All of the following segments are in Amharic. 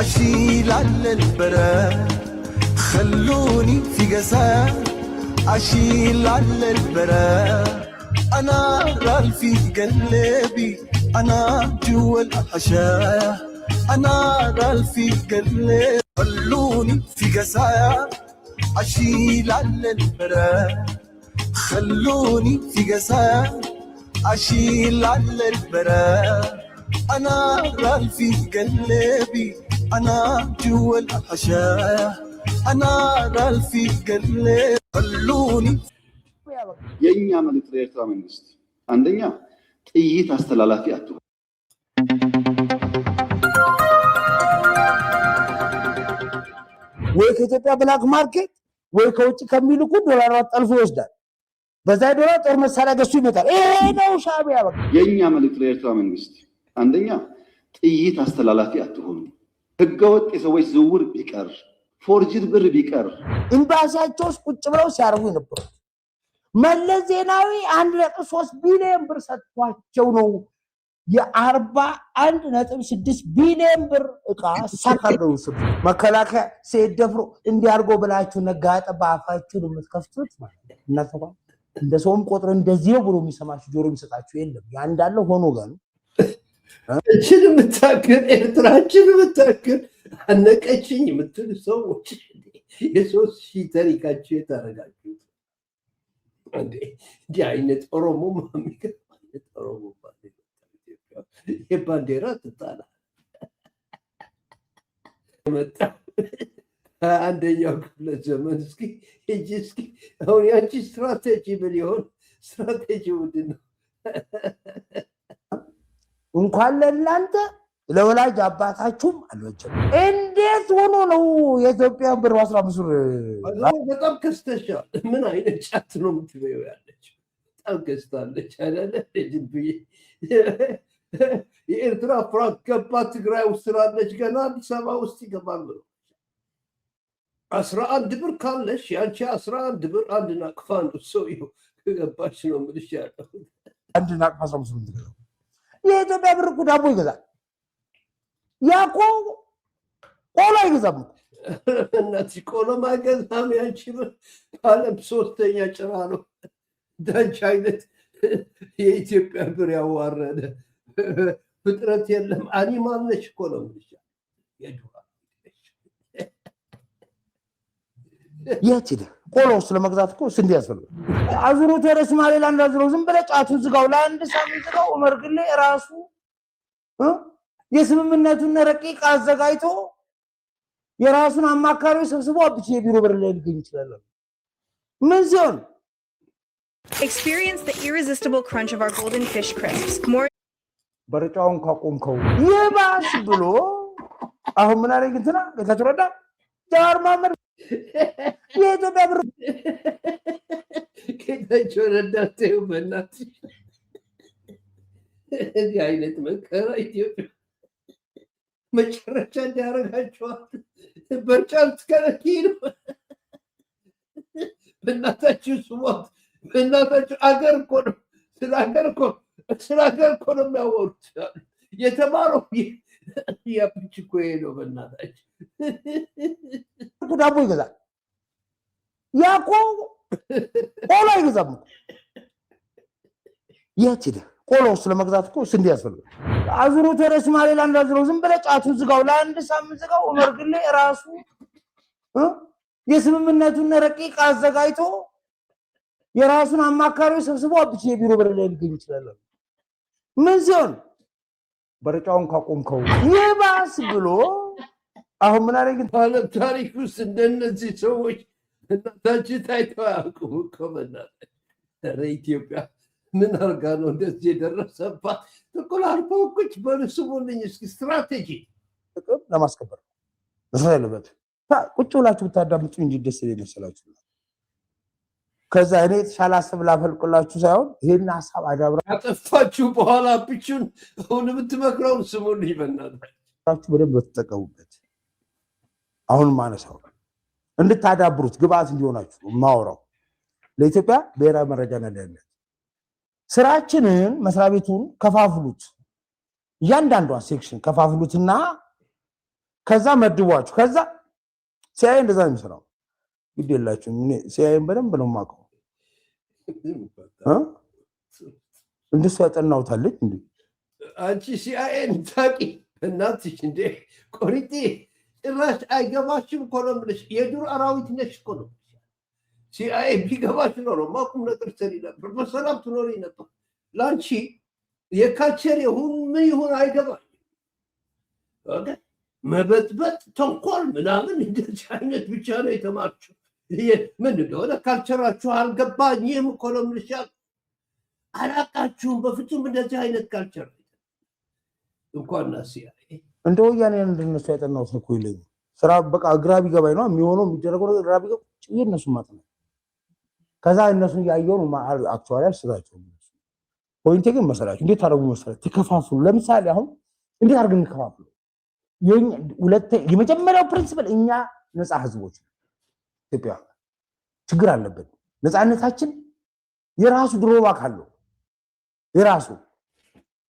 أشيل على البراء خلوني في قساء أشيل على البراء أنا رال في قلبي أنا جوا الحشايا أنا رال في قلبي خلوني في قسايا أشيل على البراء خلوني في قسايا أشيل على البراء أنا رال في قلبي أنا جوا الحشايا أنا رال في قلبي خلوني የኛ መልእክት ለኤርትራ መንግስት አንደኛ ጥይት አስተላላፊ አትሁን። ወይ ከኢትዮጵያ ብላክ ማርኬት ወይ ከውጭ ከሚልኩ ዶላር አጠልፎ ይወስዳል። በዛ ዶላር ጦር መሳሪያ ገዝቶ ይመጣል። ይሄ ነው ሻዕቢያ። በቃ የኛ መልእክት ለኤርትራ መንግስት አንደኛ ጥይት አስተላላፊ አትሁን። ህገወጥ የሰዎች ዝውውር ቢቀር ፎርጅድ ብር ቢቀር ኤምባሲያቸው ውስጥ ቁጭ ብለው ሲያርጉ ነበር። መለስ ዜናዊ 1.3 ቢሊዮን ብር ሰጥቷቸው ነው የ41.6 ቢሊዮን ብር እቃ ሳካለው ስብ መከላከያ ሲደፍሩ እንዲያርጎ ብላችሁ ነጋጠባ አፋችሁን የምትከፍቱት ማለት እናተባ እንደ ሰውም ቆጥሮ እንደዚህ ብሎ የሚሰማችሁ ጆሮ የሚሰጣችሁ የለም። ያ እንዳለ ሆኖ ጋር እቺን የምታክል ኤርትራችን የምታክል አነቀችኝ የምትል ሰዎች የሶስት ሺህ ታሪካችሁ የታረጋችሁት እንዲህ አይነት ኦሮሞ ማሚገር አይነት ኦሮሞ የባንዲራ ትጣላ መጣ አንደኛው ክፍለ ዘመን እስኪ አሁን ያንቺ ስትራቴጂ ምን ይሆን? ስትራቴጂ ምንድን ነው? እንኳን ለእናንተ ለወላጅ አባታችሁም አልወጀም። እንዴት ሆኖ ነው የኢትዮጵያ ብር 15 ብር? በጣም ከስተሻል። ምን አይነት ጫት ነው የምትበይው? ያለች በጣም ከስታለች አይደለ? የኤርትራ ፍራንክ ገባ ትግራይ ውስጥ ስላለች ገና አዲስ አበባ ውስጥ ይገባል ብሎ 11 ብር ካለሽ ያንቺ 11 ብር አንድ ናቅፋ ነው ሰውየው ከገባች ነው የምልሽ ያለው አንድ ናቅፋ 15 ብር። የኢትዮጵያ ብር እኮ ዳቦ ይገዛል። ያኮ ቆሎ አይገዛም። እናትሽ ቆሎ ማገዛም ያንቺ ብር ዓለም ሶስተኛ ጭራ ነው። ዳንቺ አይነት የኢትዮጵያ ብር ያዋረደ ፍጥረት የለም። አኒማል ነች እኮ ነው የምልሽ። የት ሄደ? ቆሎ ስለመግዛት እኮ ስንዴ ያስፈልጋል። አዙሮት ወደ ሶማሌላንድ አዙሮ ዝም ብለህ ጫቱን ዝጋው፣ ለአንድ ሳምንት ዝጋው። ዑመር ግን ራሱ የስምምነቱን ረቂቅ አዘጋጅቶ የራሱን አማካሪዎች ሰብስቦ አብቼ የቢሮ በር ላይ ሊገኝ ይችላል። ምን ሲሆን Experience the irresistible crunch of our golden fish crisps. More በርጫውን ካቆምከው የባስ ብሎ አሁን ምን አለኝ እንትና ጌታቸው ረዳ ጃዋር መሐመድ የኢትዮጵያ ብር ጌታቸው ረዳ ተይው በእናትሽ። እንዲህ አይነት መከራ ኢትዮጵያ መጨረሻ እንዲያደርጋቸዋል። በርጫን ትከለኪ ነው። በእናታችሁ ስሟት። በእናታችሁ አገር እኮ ነው ስለ ሀገር እኮ ነው የሚያወሩት። የተማረው ያብች እኮ ነው። በእናታችሁ ዳቦ ይገዛል። ያኮ ቆሎ አይገዛም። የት ሄደ? ቆሎ ስለመግዛት እኮ ስንዴ ያስፈልጋል። አዙሮት ወደ ሶማሌላንድ አዙሮ ዝም ብለህ ጫቱን ዝጋው፣ ለአንድ ሳምንት ዝጋው። ዑመር ግን ራሱ የስምምነቱን ረቂቅ አዘጋጅቶ የራሱን አማካሪዎች ሰብስቦ አብቼ የቢሮ በር ላይ ሊገኝ ይችላል። ምን ሲሆን በርጫውን ካቆምከው የባስ ብሎ አሁን ምን አለኝ በዓለም ታሪክ ውስጥ እንደነዚህ ሰዎች እናታችን ታይተው አያውቁም እኮ። በእናትህ ኧረ ኢትዮጵያ ምን አድርጋ ነው እንደዚህ የደረሰባት? ተቆላልፈው ቁጭ በሉ። ስሙልኝ እስኪ ስትራቴጂ ጥቅም ለማስከበር መስራት ያለበት ቁጭ ብላችሁ ብታዳምጡ እንጂ ደስ ይለኝ መሰላችሁ። ከዛ እኔ ሻላስብ ላፈልቅላችሁ ሳይሆን ይሄን ሐሳብ አዳብራ አጠፋችሁ በኋላ ብቻውን አሁን የምትመክረውን ስሙልኝ በእናታችሁ በደንብ ተጠቀሙበት። አሁን ማነሳው እንድታዳብሩት ግብአት እንዲሆናችሁ ማወራው ለኢትዮጵያ ብሔራዊ መረጃና ደህንነት ስራችንን መስሪያ ቤቱን ከፋፍሉት። እያንዳንዷ ሴክሽን ከፋፍሉትና ከዛ መድቧችሁ ከዛ ሲያይ እንደዛ ነው የሚሰራው ይደላችሁ ሲያይን በደንብ ነው ማቀው እንደሱ ያጠናውታለች እንዴ አንቺ ሲአይኤን ታቂ እናትሽ እንዴ ቆሪጤ ጭራሽ አይገባሽም እኮ ነው የምልሽ የዱር አራዊት ነሽ እኮ ነው ሲአይኤ ቢገባሽ ነው ማቁም ነገር ሰሪ ነበር በሰላም ትኖሪ ነበር ላንቺ የካልቸር ይሁን ምን ይሁን አይገባሽ ኦኬ መበጥበጥ ተንኮል ምናምን እንደዚህ አይነት ብቻ ነው የተማርችው ምን እንደሆነ ካልቸራችሁ አልገባኝም እኮ ነው የምልሽ አላቃችሁም በፍጹም እንደዚህ አይነት ካልቸር እንኳን ሲአይኤ እንደው ያኔ እንደነሱ ያጠናው ሰው ይለኝ ስራ በቃ ግራ ቢገባኝ ነው የሚሆነው የሚደረገው ነገር ግራ ቢገባ እነሱ ማጥና ከዛ እነሱ ያየው ነው አክቹዋሊ አልሰራቸው ፖይንት ግን መሰላችሁ እንዴት ታደርጉ መሰላችሁ ተከፋፍሉ ለምሳሌ አሁን እንዴት አድርገን እንከፋፍሉ የመጀመሪያው ፕሪንሲፕል እኛ ነፃ ህዝቦች ኢትዮጵያ ችግር አለበት ነፃነታችን የራሱ ድሮባክ አለው የራሱ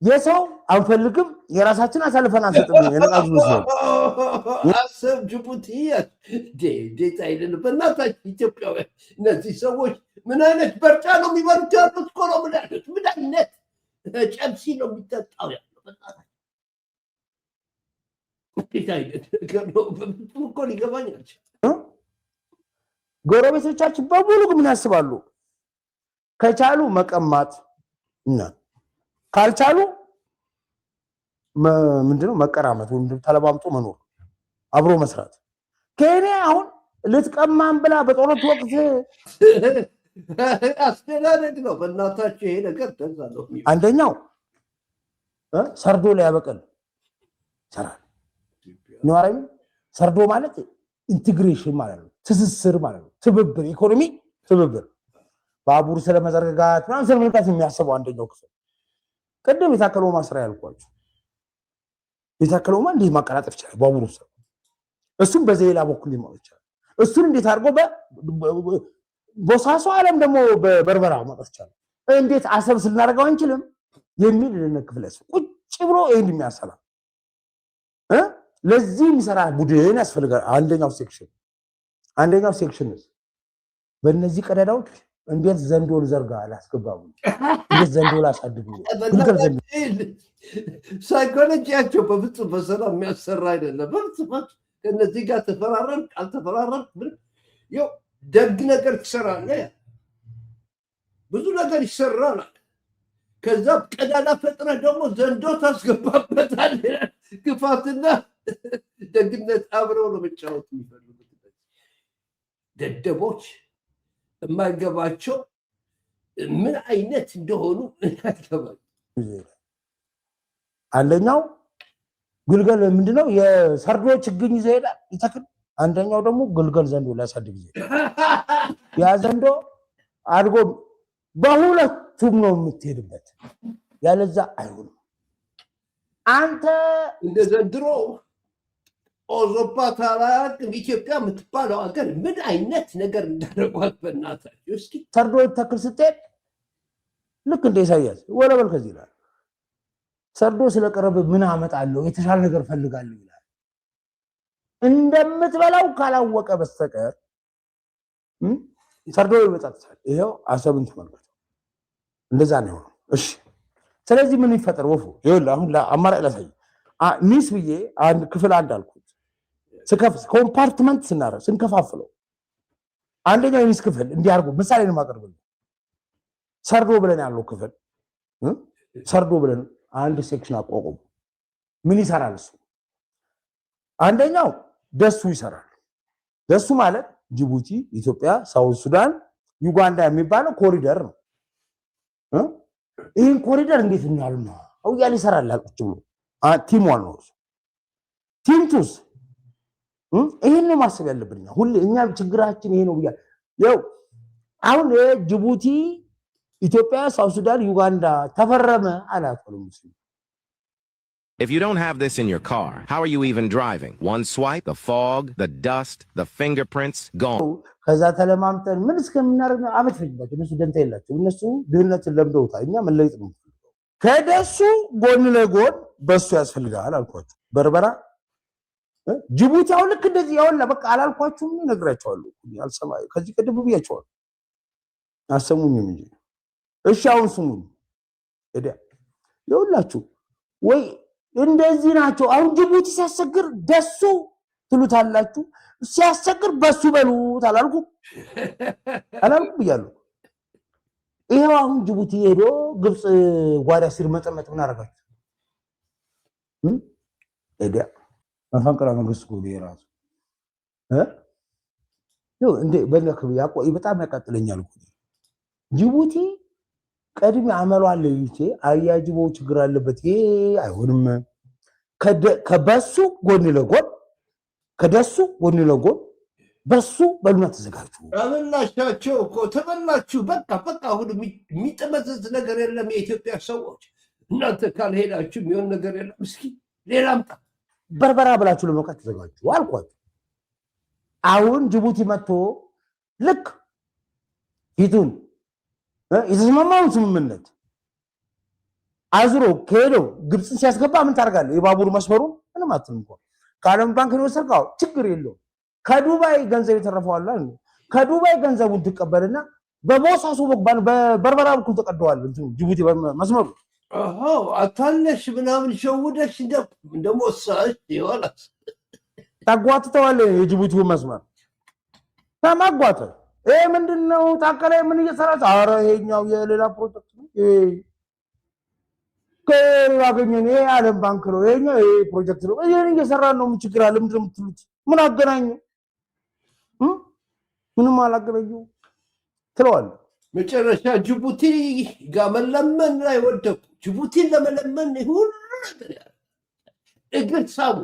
የሰው አንፈልግም የራሳችን አሳልፈን አንሰጥም የነቃዙ ነው አሰብ ጅቡቲ ዴታ አይደለም በእናታችን ኢትዮጵያውያን እነዚህ ሰዎች ምን አይነት በርጫ ነው የሚበሉት ያሉት እኮ ነው ምን አይነት ጨብሲ ነው የሚጠጣው ያለው በእናታችን ዴታ አይነት ነገር ነው በፍጹም እኮ ሊገባኝ አልቻለም ጎረቤቶቻችን በሙሉ ምን ያስባሉ ከቻሉ መቀማት እና ካልቻሉ ምንድነው መቀራመት ወይም ተለባምጦ መኖር አብሮ መስራት ኬንያ አሁን ልትቀማም ብላ በጦርነት ወቅት አስተዳደግ ነው በእናታችሁ ይሄ ነገር ተዛለው አንደኛው ሰርዶ ላይ ያበቀል ሰራል ነው አይደል ሰርዶ ማለት ኢንቲግሬሽን ማለት ነው ትስስር ማለት ነው ትብብር ኢኮኖሚ ትብብር ባቡር ስለመዘርጋት ምናምን ስለመዘርጋት የሚያስበው አንደኛው ክፍል ቀደም የታከለው ማስራ ያልኳችሁ የታከለው ማን እንዴት ማቀላጠፍ ይችላል ባቡሩ እሱም በዘይላ በኩል ሊማው ይችላል እሱን እንዴት አድርጎ በቦሳሶ ዓለም ደግሞ በበርበራ ማቀፍ ይችላል እንዴት አሰብ ስናደርገው አንችልም የሚል ለነክፍለስ ቁጭ ብሎ ይሄን የሚያሰላ ለዚህ የሚሰራ ቡድን ያስፈልጋል አንደኛው ሴክሽን በእነዚህ ቀዳዳዎች እንዴት ዘንዶል ዘርጋ አላስገባው እንዴት ዘንዶል አሳድጉ ሳይኮሎጂያቸው በፍጹም በሰላም የሚያሰራ አይደለም በፍጹም ከነዚህ ጋር ተፈራረም ካልተፈራረም ይው ደግ ነገር ትሰራለህ ብዙ ነገር ይሰራል ከዛ ቀዳዳ ፈጥረህ ደግሞ ዘንዶ ታስገባበታለህ ክፋትና ደግነት አብረው ነው መጫወት የሚፈልጉት ደደቦች የማይገባቸው ምን አይነት እንደሆኑ አይገባም አንደኛው ግልገል ምንድነው የሰርዶ ችግኝ ይዘይዳል ይተክል አንደኛው ደግሞ ግልገል ዘንዶ ሊያሳድግ ያ ዘንዶ አድጎ በሁለቱም ነው የምትሄድበት ያለዛ አይሆንም አንተ እንደ ዘንድሮ ኦዞፓ ታላቅ ኢትዮጵያ የምትባለው ሀገር ምን አይነት ነገር እንዳደረጓት በእናታችሁ እስኪ ሰርዶ ይተክል ስትሄድ ልክ እንደ ኢሳያስ ወለበል ከዚህ ይላል ሰርዶ ስለቀረበ ምን አመጣለሁ የተሻለ ነገር ፈልጋለሁ ይላል እንደምትበላው ካላወቀ በስተቀር ሰርዶ ይመጣታል ይሄው አሰብን ተመልከቱ እንደዛ ነው እሺ ስለዚህ ምን ይፈጠር ወፉ ይኸውልህ አሁን ለአማራጭ ላሳይ ሚስ ብዬ አንድ ክፍል አንድ አልኩት ስከፍ ኮምፓርትመንት ስንከፋፍለው አንደኛው የሚስ ክፍል እንዲያርጉ ምሳሌ ነው ማቀርብልህ ሰርዶ ብለን ያለው ክፍል ሰርዶ ብለን አንድ ሴክሽን አቋቁሙ ምን ይሰራል እሱ አንደኛው ደሱ ይሰራል ደሱ ማለት ጅቡቲ ኢትዮጵያ ሳውዝ ሱዳን ዩጋንዳ የሚባለው ኮሪደር ነው ይሄን ኮሪደር እንዴት እናሉ ነው አውያሊ ይሰራል አልኩት ብሎ ቲም ዋን ነው ቲም ቱስ ይሄን ነው ማሰብ ያለብን ሁሉ እኛ ችግራችን ይሄ ነው ብያለሁ ያው አሁን ጅቡቲ ኢትዮጵያ ሳውዝ ሱዳን ዩጋንዳ ተፈረመ አላፈረም ሙስሊም If you don't have this in your car, how are you even driving? One swipe, the fog, the dust, the fingerprints, gone. ከዛ ተለማምጠን ምን እስከምናደርግ አመት ፈጅበት እነሱ ደንታ የላቸው እነሱ ድህነትን ለምደውታል እኛ መለየት ነው ከደሱ ጎን ለጎን በሱ ያስፈልጋል አልኳችሁ በርበራ ጅቡቲ አሁን ልክ እንደዚህ ያውላ በቃ አላልኳችሁም ነግራቸዋለሁ አልሰማ ከዚህ ቀደም ብያቸዋለሁ አሰሙኝም እንጂ እሺ አሁን ስሙኝ እዳ ይውላችሁ ወይ እንደዚህ ናቸው አሁን ጅቡቲ ሲያሰግር ደሱ ትሉታላችሁ ሲያሰግር በሱ በሉት አላልኩ ብያለሁ ይሄው አሁን ጅቡቲ ሄዶ ግብጽ ጓዳ ሲር መጠመጥ ምን አረጋችሁ እዳ መፈንቅለ መንግስት ጎዴ ራሱ እንዴ በለከብ ያቆይ በጣም ያቃጥለኛል እኮ ጅቡቲ ቀድሜ አመሏ ለይቼ አያጅቦ ችግር አለበት ይሄ አይሆንም ከበሱ ጎን ለጎን ከደሱ ጎን ለጎን በሱ በሉና ተዘጋጁ አበላሻቸው እኮ ተበላችሁ በቃ አሁን የሚጠመዘዝ ነገር የለም የኢትዮጵያ ሰዎች እናንተ ካልሄዳችሁ የሚሆን ነገር የለም እስኪ ሌላ አምጣ በርበራ ብላችሁ ለመውቃት ተዘጋጁ አልኳችሁ አሁን ጅቡቲ መጥቶ ልክ ፊቱን የተስማማውን ስምምነት አዝሮ ከሄዶ ግብጽን ሲያስገባ ምን ታርጋለህ የባቡር መስመሩ ምንም አትልም እንኳን ከዓለም ባንክ ነው ሰርቃው ችግር የለው ከዱባይ ገንዘብ የተረፈዋል አይደል ከዱባይ ገንዘቡን ትቀበልና በቦሳሱ በበርበራ በኩል ተቀደዋል ጅቡቲ መስመሩ አታለሽ ምናምን ሸውደሽ እንደሞሳሽ ይወላስ ታጓትተዋል የጅቡቲው መስመር ተማጓተ ይሄ ምንድነው ታከለ ምን እየሰራች አረ ይሄኛው የሌላ ፕሮጀክት ነው ከያገኘን ይሄ ዓለም ባንክ ነው ይሄኛው ይሄ ፕሮጀክት ነው ይሄን እየሰራን ነው ምን ችግር አለ ምንድነው የምትሉት ምን አገናኙ ምንም አላገናኙ ትለዋል መጨረሻ ጅቡቲ ጋር መለመን ላይ ወደቁ ጅቡቲን ለመለመን ሁሉ ነገር ያለ እግር ሳቡ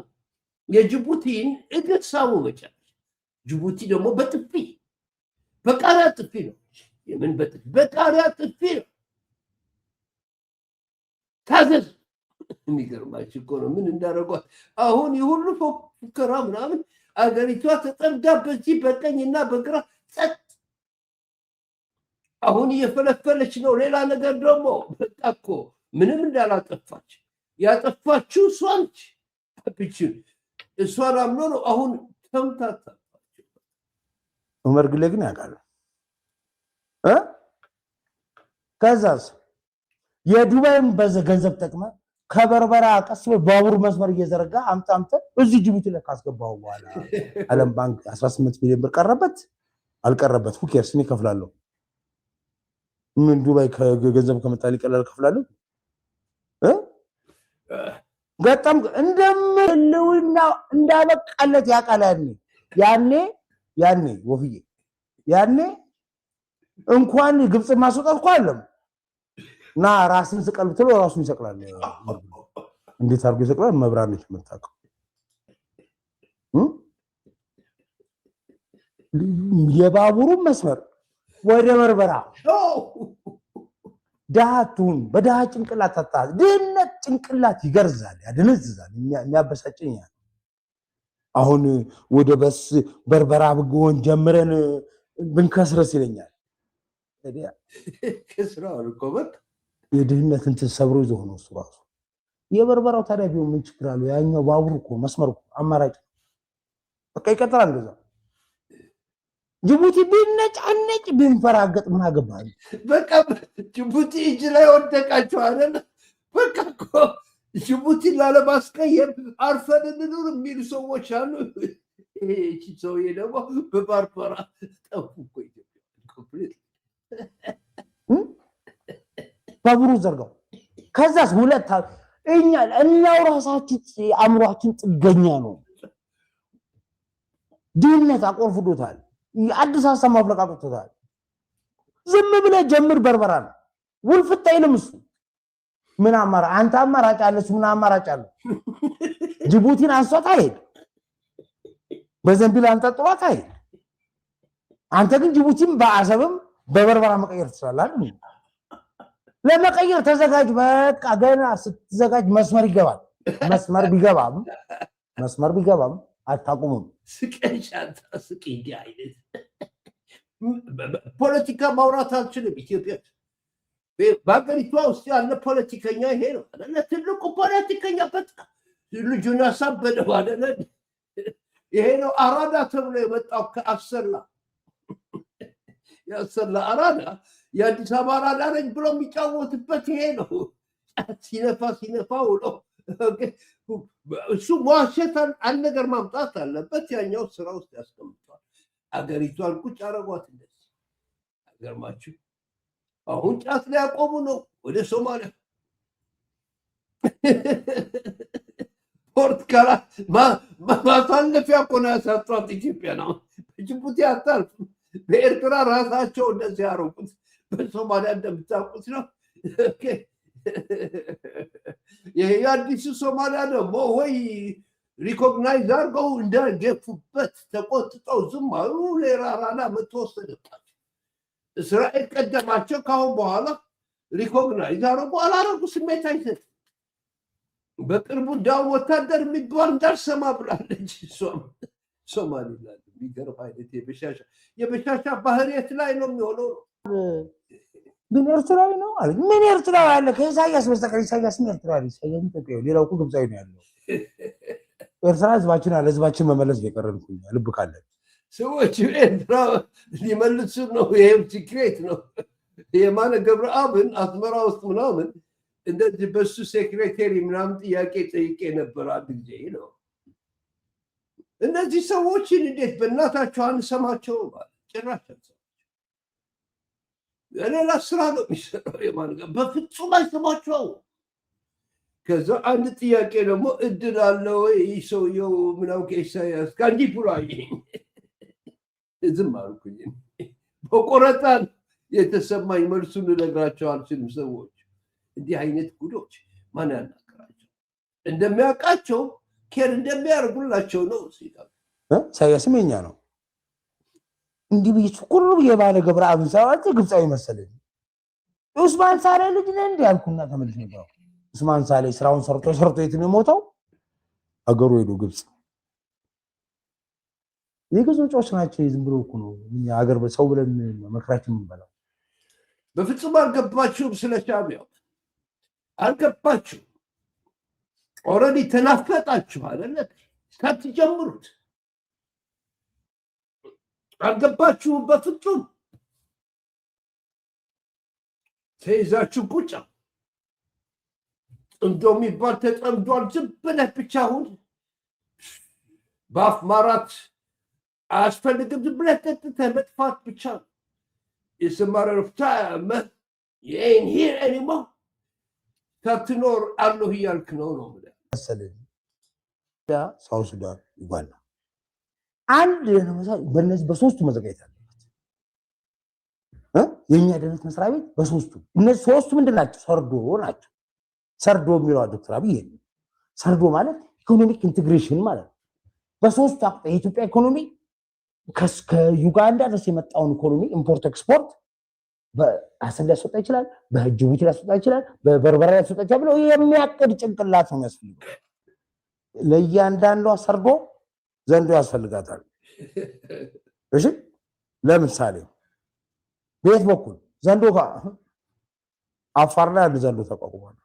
የጅቡቲን እግር ሳቡ መጨረሻ ጅቡቲ ደግሞ በጥፊ በቃሪያ ጥፊ ነው የምን በጥፊ በቃሪያ ጥፊ ነው ታዘዝ የሚገርማችሁ እኮ ነው ምን እንዳደረጓት አሁን የሁሉ ፉከራ ምናምን አገሪቷ ተጠምዳ በዚህ በቀኝና በግራ ጸጥ አሁን እየፈለፈለች ነው ሌላ ነገር ደግሞ በቃ እኮ ምንም እንዳላጠፋች ያጠፋችው እሷንች አብችን እሷን አምኖ ነው አሁን ተምታታባቸው ዑመር ግሌ ግን ያውቃል ከዛስ የዱባይም ገንዘብ ጠቅመ ከበርበራ ቀስ ባቡር መስመር እየዘረጋ አምጣምተ እዚህ ጅቡቲ ላይ ካስገባው በኋላ ዓለም ባንክ 18 ሚሊዮን ብር ቀረበት አልቀረበት ሁኬርስ እኔ ከፍላለሁ ምን ዱባይ ከገንዘብ ከመጣል ይቀላል ከፍላለሁ ገጣም እንደምለውና እንዳበቃለት ያቃል ያኔ ወፍዬ ያኔ እንኳን ግብጽ ማስወጣት እኮ አይደለም ና ራስን ስቀልብ ትሎ ራሱን ይሰቅላል እንዴት አርጎ ይሰቅላል መብራን ነች የምታውቀው የባቡሩ መስመር ወደ በርበራ ዳቱን በዳህ ጭንቅላት ተጣ ድህነት ጭንቅላት ይገርዛል ያደነዝዛል የሚያበሳጨኛል አሁን ወደ በስ በርበራ ብጎን ጀምረን ብንከስረስ ይለኛል ከስራው እኮ በቃ የድህነትን ተሰብሮ ይዞ ነው ራሱ የበርበራው ታዲያ ቢሆን ምን ችግር አለው ያኛው ባቡር እኮ መስመር እኮ አማራጭ በቃ ይቀጥላል እንደዛ ጅቡቲ ቢነጫነጭ ቢንፈራገጥ ምን አገባል በቃ ጅቡቲ እጅ ላይ ወደቃቸው አይደል በቃ እኮ ጅቡቲ ላለማስቀየም አርፈን እንኑር የሚሉ ሰዎች አሉ እቺ ሰውዬ ደግሞ በባርበራ ጠፉ እኮ ኢትዮጵያ ኮምፕሊት ባቡሩ ዘርጋው ከዛስ ሁለት እኛው ራሳችን አምሯችን ጥገኛ ነው ድህነት አቆርፍዶታል አዲስ ሀሳብ ማፍለቃቅቶታል ዝም ብለህ ጀምር በርበራ ነው ውልፍት አይልም እሱ ምን አማራ አንተ አማራጭ አለስ ምን አማራጭ አለ ጅቡቲን አንሷት አይሄድ በዘንቢል አንተ ጥሏት አይሄድ አንተ ግን ጅቡቲን በአሰብም በበርበራ መቀየር ትችላለህ አይደል ለመቀየር ተዘጋጅ በቃ ገና ስትዘጋጅ መስመር ይገባል መስመር ቢገባም አታቁሙም ስቀሻታ ስቂዲ አይነት ፖለቲካ ማውራት አልችልም ኢትዮጵያ በአገሪቷ ውስጥ ያለ ፖለቲከኛ ይሄ ነው አይደለ ትልቁ ፖለቲከኛ በቃ ልጁን አሳበደው አይደለ ይሄ ነው አራዳ ተብሎ የመጣው ከአሰላ ያሰላ አራዳ የአዲስ አበባ አራዳ ነኝ ብሎ የሚጫወትበት ይሄ ነው። ሲነፋ ውሎ እሱ መዋሸት አንድ ነገር ማምጣት አለበት። ያኛው ስራ ውስጥ ያስቀምጧል። አገሪቷን ቁጭ አረጓት። እንደዚህ አገርማችሁ አሁን ጫት ላይ ያቆሙ ነው ወደ ሶማሊያ ፖርት ካላ ማሳለፊያ እኮ ነው ያሳጧት ኢትዮጵያ ነው። በጅቡቲ አታልፍም። በኤርትራ ራሳቸው እንደዚህ ያረጉት፣ በሶማሊያ እንደምታውቁት ነው። የአዲሱ ሶማሊያ ደግሞ ወይ ሪኮግናይዝ አድርገው እንዳገፉበት ተቆጥጠው ዝም አሉ። ሌላ ራና መተወሰደባቸው። እስራኤል ቀደማቸው። ካሁን በኋላ ሪኮግናይዝ አድርጎ አላረጉ። ስሜት አይሰጥ። በቅርቡ እንዳው ወታደር የሚባል እንዳልሰማ ብላለች። ሶማሊላንድ የሚገርም አይነት የበሻሻ ባህሪየት ላይ ነው የሚሆነው። ግን ኤርትራዊ ነው አለ። ምን ኤርትራዊ አለ? ከኢሳያስ በስተቀር ኢሳያስም ኤርትራዊ፣ ኢሳያስ ኢትዮጵያዊ፣ ሌላው እኮ ግብፃዊ ነው ያለው። ኤርትራ ህዝባችን አለ። ህዝባችን መመለስ የቀረንኩኝ ልብ ካለ ሰዎች ኤርትራ ሊመልሱ ነው። ይሄም ሲክሬት ነው። የማነ ገብረአብን አስመራ ውስጥ ምናምን እንደዚህ በሱ ሴክሬታሪ ምናምን ጥያቄ ጠይቄ ነበር አንድ ጊዜ ነው። እነዚህ ሰዎችን እንዴት በእናታቸው አንሰማቸው? ጭራሽ ሌላ ስራ ነው የሚሰራው። የማን ጋር በፍጹም አይሰማቸው። ከዛ አንድ ጥያቄ ደግሞ እድል አለ ወይ ሰውየው ምናምን ከኢሳያስ ከአንዲ ፑራይ ዝም አልኩኝ። በቆረጣ የተሰማኝ መልሱን ልነግራቸው አልችልም። ሰዎች እንዲህ አይነት ጉዶች ማን ያናገራቸው? እንደሚያውቃቸው ኬር እንደሚያደርጉላቸው ነው። ኢሳያስም የኛ ነው። እንዲህ ብዬ ሁሉ የባለ ገብረአብን ሰዋጭ ግብፃዊ መሰለኝ። ኡስማን ሳሌ ልጅ ነህ እንዲህ አልኩና ተመልሼ ነው። ኡስማን ሳሌ ስራውን ሰርቶ የት ነው የሞተው? አገሩ ሄዶ ግብፅ። የግዞጮች ናቸው። ዝም ብሎ እኮ ነው እኛ ሀገር ሰው ብለን መከራችን የምንበላው። በፍጹም አልገባችሁም። ስለ ሻዕቢያው አልገባችሁም። ኦልሬዲ ተናፈጣችሁ አይደለ? ሳትጀምሩት አልገባችሁም። በፍጹም ተይዛችሁ ቁጭ እንደው የሚባል ተጠምዷል። ዝም ብለህ ብቻ አሁን በአፍ ማራት አያስፈልግም። ዝም ብለህ ጠጥተህ መጥፋት ብቻ ነው። የሰማረ ረፍታ ይህን ሂር ኤኒሞ ሳትኖር አለሁ እያልክ ነው መሰለኝ። ሳውዝ ሱዳን ዩጋንዳ አንድ በእነዚህ በሶስቱ መዘጋጀት አለበት። የእኛ ደህንነት መስሪያ ቤት በሶስቱ እነዚህ ሶስቱ ምንድን ናቸው? ሰርዶ ናቸው። ሰርዶ የሚለው ዶክተር አብይ ይሄ ሰርዶ ማለት ኢኮኖሚክ ኢንቴግሬሽን ማለት ነው። በሶስቱ አቅጣጫ የኢትዮጵያ ኢኮኖሚ ከዩጋንዳ ድረስ የመጣውን ኢኮኖሚ ኢምፖርት ኤክስፖርት በአሰብ ሊያስወጣ ይችላል፣ በጅቡቲ ሊያስወጣ ይችላል፣ በበርበራ ሊያስወጣ ይችላል ብሎ የሚያቅድ ጭንቅላት ነው የሚያስፈልገው። ለእያንዳንዷ ሰርዶ ዘንዶ ያስፈልጋታል። እሺ ለምሳሌ በየት በኩል ዘንዶ አፋር ላይ አንድ ዘንዶ ተቋቁሟል።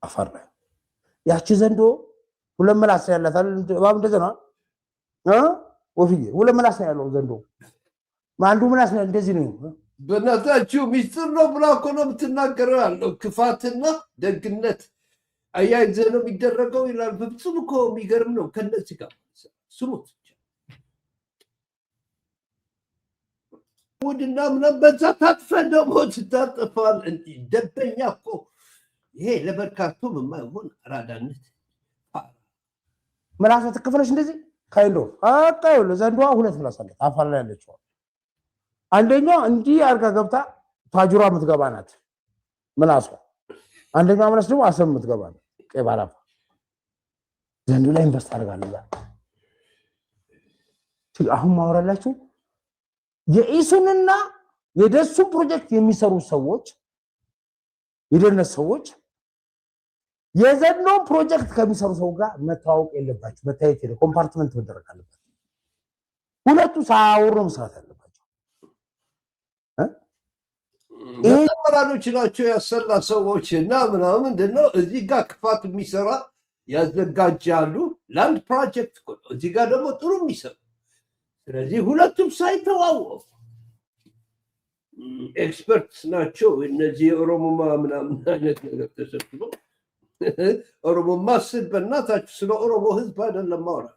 አፋር ላይ ያቺ ዘንዶ ሁለት ምላስ ያላት እባብ እንደዚህ ነው። ወፍዬ ሁለት ምላስ ያለው ዘንዶ አንዱ ምላስ እንደዚህ ነው። በእናታችሁ ሚስጥር ነው ብላ እኮ ነው የምትናገረው ያለው። ክፋትና ደግነት አያይዘህ ነው የሚደረገው ይላል። በፍጹም እኮ የሚገርም ነው። ከነዚህ ጋር ስሙት ውድና ምናምን በዛ ታጥፈህ ደግሞ ትታጠፋል። እንዲህ ደበኛ እኮ ይሄ ለበርካቶም የማይሆን አራዳነት። ምላሷ ትከፈለች እንደዚህ ካይንዶ አጣዩ ለዘንዷ ሁለት ምላስ አለ። አፋር ላይ ያለችው አንደኛው እንዲህ አርጋ ገብታ ታጁራ የምትገባ ናት ምላሷ። አንደኛው ምላስ ደግሞ አሰብ የምትገባ ነው። ቀይ ባላፋ ዘንዱ ላይ ኢንቨስት አድርጋለሁ። አሁን ማወራላችሁ የኢሱንና የደሱን ፕሮጀክት የሚሰሩ ሰዎች የደህንነት ሰዎች የዘንዶን ፕሮጀክት ከሚሰሩ ሰው ጋር መታወቅ የለባቸው። መታየት የለ ኮምፓርትመንት መደረግ አለበት። ሁለቱ ሳያወሩ መስራት አለባቸው። ተመራዶች ናቸው ያሰላ ሰዎች እና ምናምን ምንድነው እዚህ ጋር ክፋት የሚሰራ ያዘጋጃሉ። ላንድ ፕሮጀክት እኮ ነው። እዚህ ጋር ደግሞ ጥሩ የሚሰሩ ስለዚህ ሁለቱም ሳይተዋወቁ ኤክስፐርትስ ናቸው። እነዚህ የኦሮሞማ ምናምን አይነት ነገር ተሰብስበው ኦሮሞማ ስል በእናታችሁ ስለ ኦሮሞ ህዝብ አይደለም ማውራ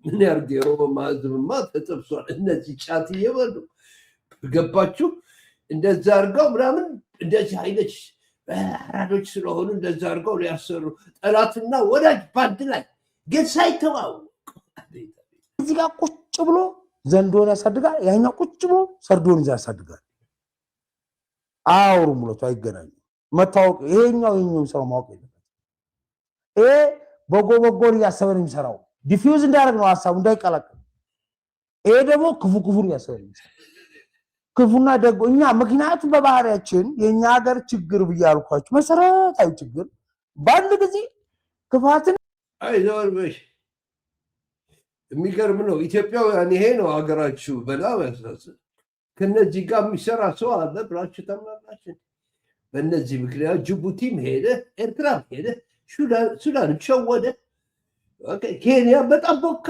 ምን ያርግ የኦሮሞማ ህዝብማ ተጠብሷል። እነዚህ ጫት እየበሉ ገባችሁ እንደዛ አድርገው ምናምን እንደዚህ አይነት አራዶች ስለሆኑ እንደዛ አድርገው ሊያሰሩ ጠላትና ወዳጅ ባንድ ላይ ግን ሳይተዋወቁ እዚህ ጋር ቁጭ ብሎ ዘንዶን ያሳድጋል፣ ያኛው ቁጭ ብሎ ሰርዶን ያሳድጋል። አውሩ ሙለቱ አይገናኙ መታወቅ ይሄኛው ሰው ማወቅ የለበትም። ይሄ በጎ ያሰበን የሚሰራው ዲፊውዝ እንዳደረግ ነው ሐሳቡ እንዳይቀላቀል። ይሄ ደግሞ ክፉን ያሰበን ክፉና ደግ እኛ ምክንያቱም በባህሪያችን የኛ ሀገር ችግር ብያልኳችሁ መሰረታዊ ችግር ባንድ ጊዜ ክፋትን አይዞርበሽ የሚገርም ነው። ኢትዮጵያውያን ይሄ ነው ሀገራችሁ በጣም ያሳዝን። ከነዚህ ጋር የሚሰራ ሰው አለ ብላችሁ ታምናላችሁ? በእነዚህ ምክንያት ጅቡቲም ሄደ፣ ኤርትራም ሄደ፣ ሱዳንም ሸወደ፣ ኬንያ በጣም ቦካ፣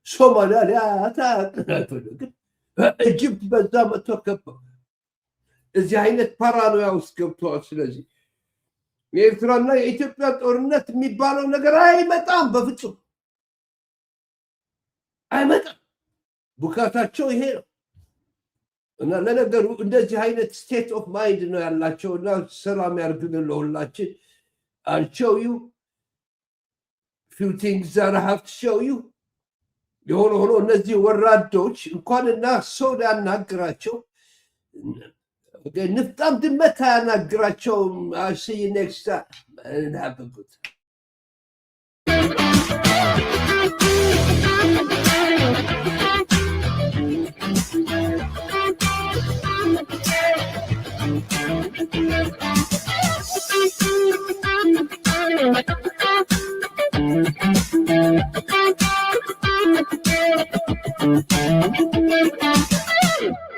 ሶማሊያ ታቅናቶ ግን ኢጅፕት በዛ መጥቶ ገባ። እዚህ አይነት ፓራኖያ ውስጥ ገብተዋል። ስለዚህ የኤርትራና የኢትዮጵያ ጦርነት የሚባለው ነገር አይመጣም፣ በፍጹም አይመጣም። ቡካታቸው ይሄ ነው። እና ለነገሩ እንደዚህ አይነት ስቴት ኦፍ ማይንድ ነው ያላቸው። እና ሰላም ያርግልን ለሁላችን። I'll show you few things that I have to show you። የሆነ ሆኖ እነዚህ ወራዶች እንኳንና ሰው ሊያናግራቸው ንፍጣም ድመት አያናግራቸውም። I'll see you next time and have a good time.